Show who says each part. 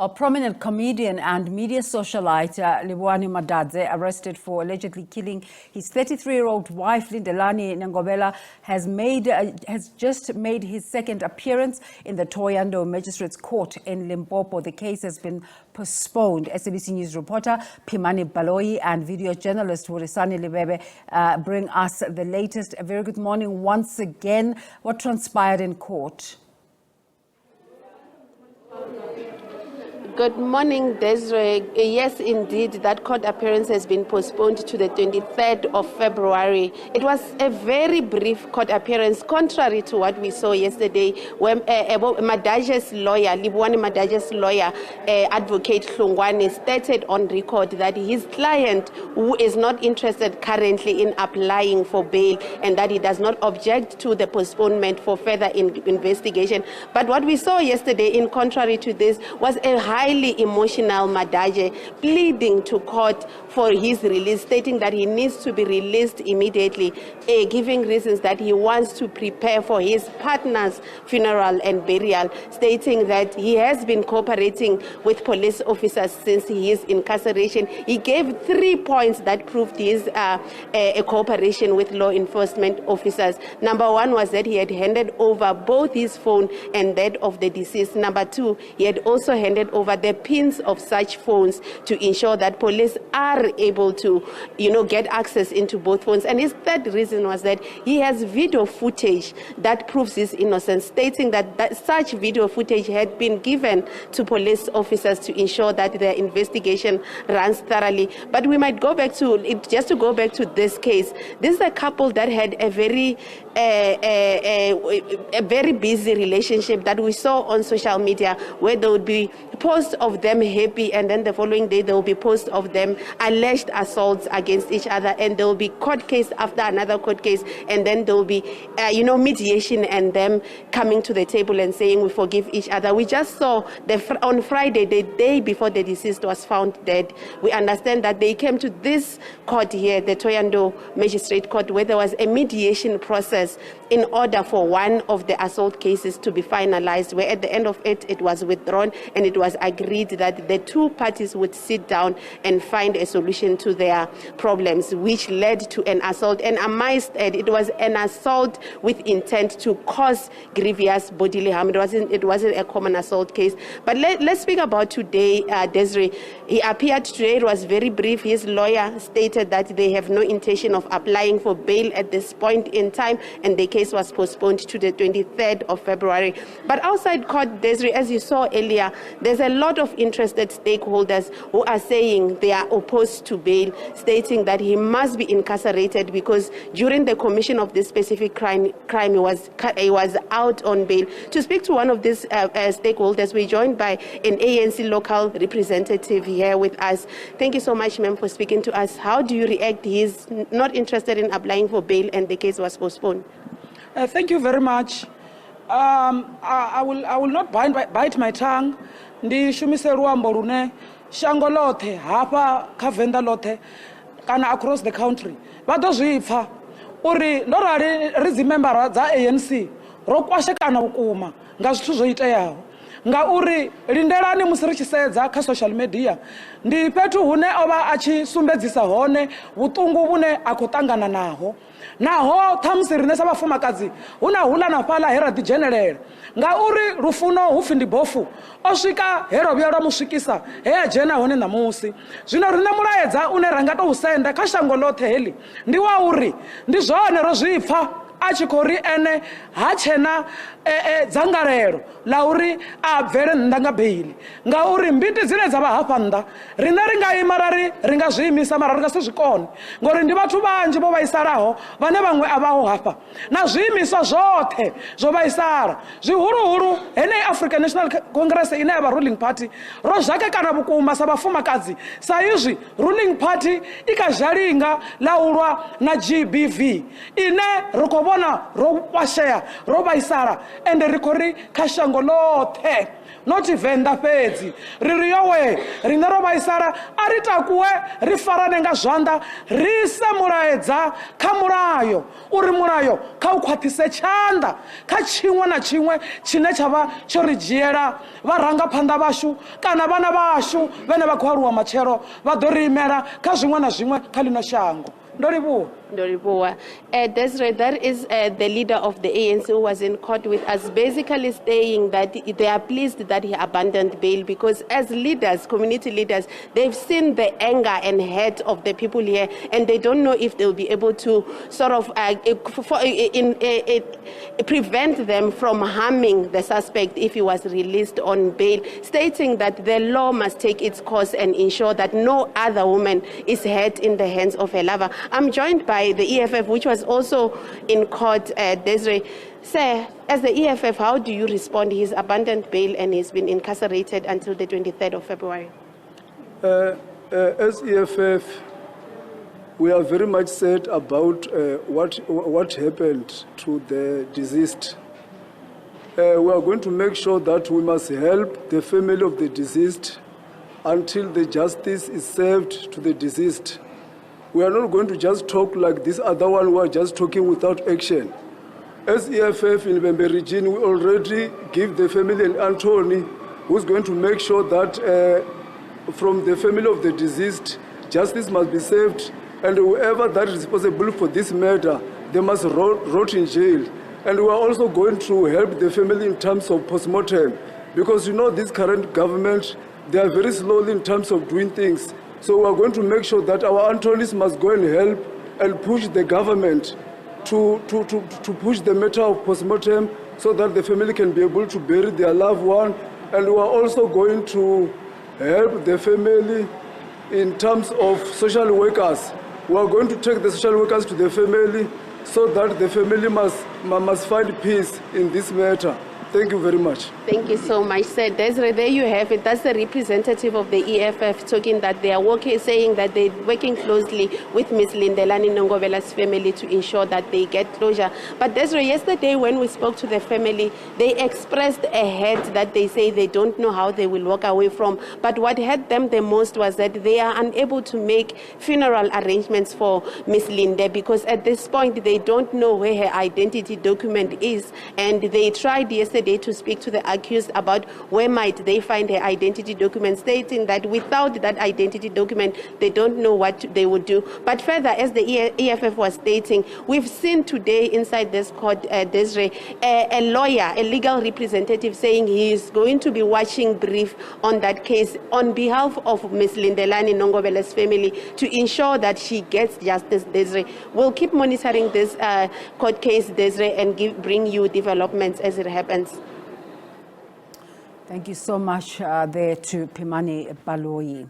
Speaker 1: A prominent comedian and media socialite, Livhuwani Madadzhe, arrested for allegedly killing his 33-year-old wife, Lindelani Nengovhela, has just made his second appearance in the Thohoyandou Magistrates Court in Limpopo. The case has been postponed. SABC News reporter Pimani Baloyi and video journalist Hulisani Livhebe bring us the latest. A very good morning once again. What transpired in court?
Speaker 2: Good morning, Desiree. Yes, indeed, that court appearance has been postponed to the 23rd of February. It was a very brief court appearance, contrary to what we saw yesterday, when Madadzhe's lawyer, Livhuwani Madadzhe's lawyer, Advocate Hlongwane, stated on record that his client, who is not interested currently in applying for bail, and that he does not object to the postponement for further investigation. But what we saw yesterday, in contrary to this, was a highly emotional Madadzhe pleading to court for his release, stating that he needs to be released immediately, giving reasons that he wants to prepare for his partner's funeral and burial, stating that he has been cooperating with police officers since his incarceration. He gave 3 points that proved his cooperation with law enforcement officers. Number one was that he had handed over both his phone and that of the deceased. Number two, he had also handed over the pins of such phones to ensure that police are able to, get access into both phones. And his third reason was that he has video footage that proves his innocence, stating that such video footage had been given to police officers to ensure that their investigation runs thoroughly. But we might go back to, just to go back to this case, this is a couple that had a very busy relationship that we saw on social media, where there would be posts of them happy, and then the following day there will be posts of them alleged assaults against each other, and there will be court case after another court case, and then there will be mediation and them coming to the table and saying we forgive each other. We just saw on Friday, the day before the deceased was found dead, we understand that they came to this court here, the Thohoyandou Magistrates Court, where there was a mediation process in order for one of the assault cases to be finalized, where at the end of it was withdrawn, and it was agreed that the two parties would sit down and find a solution to their problems, which led to an assault. And I might add, it was an assault with intent to cause grievous bodily harm. It wasn't a common assault case. But let's speak about today, Desiree. He appeared today. It was very brief. His lawyer stated that they have no intention of applying for bail at this point in time, and the case was postponed to the 23rd of February. But outside court, Desiree, as you saw earlier, there's a lot of interested stakeholders who are saying they are opposed to bail, stating that he must be incarcerated because during the commission of this specific crime he was out on bail. To speak to one of these stakeholders, we're joined by an ANC local representative here with us. Thank you so much, ma'am, for speaking to us. How do you react? He's not interested in applying for bail and the case was postponed.
Speaker 3: Thank you very much. I will not bite my tongue. Ndi shumise ruambo rune shango lothe hapa kha Venda lothe kana across the country vha ḓo zwipfa uri ndo rali ri dzi membara dza ANC ro kwashekana vhukuma nga zwithu zwo iteaho, ngauri Lindelani musi ri tshi sedza kha social media ndi fhethu hune ova a tshi sumbedzisa hone vhuṱungu vhune a khou ṱangana naho ṱhamusi rine sa vhafumakadzi huna hula na fhaḽa he ra ḓi dzhenelela, ngauri lufuno hupfi ndi bofu o swika he ro vhuya lwa mu swikisa he a dzhena hone ṋamusi. Zwino rine mulaedza une ra nga tou senda kha shango ḽoṱhe heḽi ndi wa uri ndi zwone ro zwipfa a tshi khou ri ene ha tshena dzangalelo la uri a bvele nnḓa nga beili, ngauri mbiti dzine dza vha hafha nnḓa rine ri nga ima ri nga zwi imisa mara ri nga si zwikone, ngori ndi vhathu vhanzhi vho vhaisalaho vhane vhaṅwe a vhaho hafha na zwiimiswa zwoṱhe zwo vhaisala zwihuluhulu heneyi African National Congress ine ya vha ruling party ro zhakekana vhukuma sa vhafumakadzi, sa izwi ruling party i kha zhalinga la u lwa na GBV ine ri khou bona ro kwashea ro baisara ende ri khou ri kha shango ḽoṱhe not Venda fhedzi ri ri yowe rine ro vhaisala a ri takuwe ri farane nga zwanḓa ri se mulaedza kha mulayo uri mulayo kha u khwaṱhise tshanḓa kha tshiṅwe na tshiṅwe tshine tsha vha tsho ri dzhiela vharangaphanḓa vhashu kana vhana vhashu vhane vha khou aluwa matshelo vha ḓo ri imela kha zwiṅwe na zwiṅwe kha ḽino shango.
Speaker 2: Ndolibua. Desiree, that is the leader of the ANC who was in court with us, basically saying that they are pleased that he abandoned bail because as leaders, community leaders, they've seen the anger and hate of the people here and they don't know if they'll be able to sort of prevent them from harming the suspect if he was released on bail, stating that the law must take its course and ensure that no other woman is hurt in the hands of her lover. I'm joined by the EFF, which was also in court, Desiree. Sir, as the EFF, how do you respond? He's abandoned bail and he's been incarcerated until the 23rd of February.
Speaker 4: As EFF, we are very much sad about what happened to the deceased. We are going to make sure that we must help the family of the deceased until the justice is served to the deceased. We are not going to just talk like this other one who are just talking without action. As EFF in Livhebe region, we already give the family an attorney who's going to make sure that from the family of the deceased, justice must be served, and whoever that is responsible for this murder, they must rot in jail. And we are also going to help the family in terms of postmortem, because you know this current government, they are very slowly in terms of doing things. So we are going to make sure that our attorneys must go and help and push the government to push the matter of postmortem so that the family can be able to bury their loved one. And we are also going to help the family in terms of social workers. We are going to take the social workers to the family so that the family must find peace in this matter. Thank you very much.
Speaker 2: Thank you so much, sir. Desiree, there you have it. That's the representative of the EFF talking that they are working, saying that they're working closely with Ms. Lindelani Nengovhela's family to ensure that they get closure. But Desiree, yesterday when we spoke to the family, they expressed a hurt that they say they don't know how they will walk away from. But what hurt them the most was that they are unable to make funeral arrangements for Ms. Linde because at this point they don't know where her identity document is, and they tried yesterday to speak to the accused about where might they find her identity document, stating that without that identity document, they don't know what they would do. But further, as the EFF was stating, we've seen today inside this court, Desiree, a lawyer, a legal representative saying he is going to be watching brief on that case on behalf of Ms. Lindelani Nengovhela's family to ensure that she gets justice, Desiree. We'll keep monitoring this court case, Desiree, and bring you developments as it happens.
Speaker 1: Thank you so much there to Pimani Baloyi.